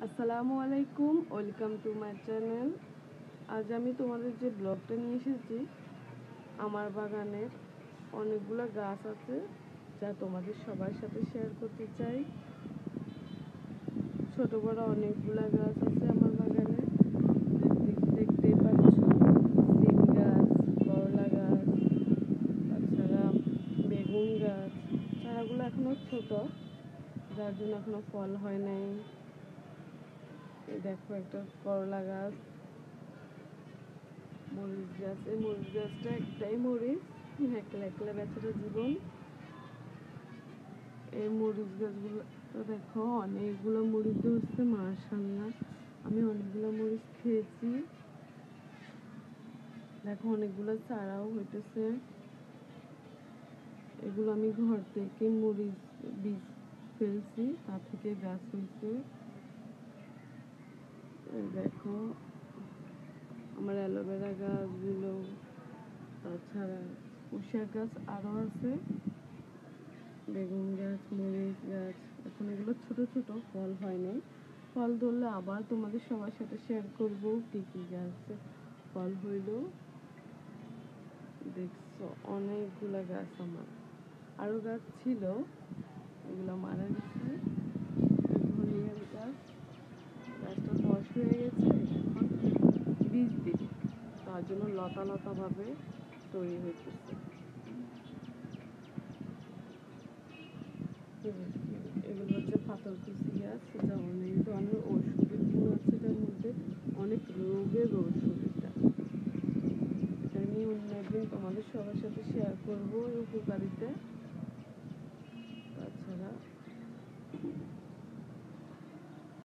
আসসালামু আলাইকুম, welcome to my channel. আজ আমি তোমাদের যে ব্লগটা নিয়ে এসেছি, আমার বাগানের অনেকগুলো গাছ আছে যা তোমাদের সবার সাথে শেয়ার করতে চাই। ছোট বড় অনেকগুলো গাছ আছে আমার বাগানে, দেখতেই পাচ্ছ। সিম গাছ, করলা গাছ, তাছাড়া বেগুন গাছ। চারাগুলো এখনো ছোট, যার জন্য এখনো ফল হয় নাই। দেখো একটা করলা গাছ, মরিচ গাছ। এই মরিচ গাছটা একটাই মরিচ, একলা একলা বেচারা জীবন। এই মরিচ গাছগুলো তো দেখো অনেকগুলো মরিচ ধরছে, মাশাআল্লাহ। আমি অনেকগুলো মরিচ খেয়েছি। দেখো অনেকগুলো চারাও হইতেছে। এগুলো আমি ঘর থেকে মরিচ বীজ ফেলছি, তা থেকে গাছ হয়েছে। দেখো আমার অ্যালোভেরা গাছগুলো, তাছাড়া পুঁশা গাছ আরও আছে, বেগুন গাছ, মরিচ গাছ। এখন এগুলো ছোট ছোট, ফল হয়নি। ফল ধরলে আবার তোমাদের সবার সাথে শেয়ার করব কি কি গাছে ফল হইল। দেখছো অনেকগুলা গাছ আমার, আরও গাছ ছিল, এগুলো মারা গেছে। ধনিয়া গাছ, গাছটা বয়স হয়ে গেছে, এখন বীজ দিবে, তার জন্য লতা লতা ভাবে তৈরি হইতেছে। এগুলো হচ্ছে পাথরকুচি গাছ, যা অনেক ধরনের ঔষধি গুণ আছে এটার মধ্যে, অনেক রোগের ঔষধ এটা। এটা নিয়ে অন্য একদিন তোমাদের সবার সাথে শেয়ার করবো এই উপকারিতা।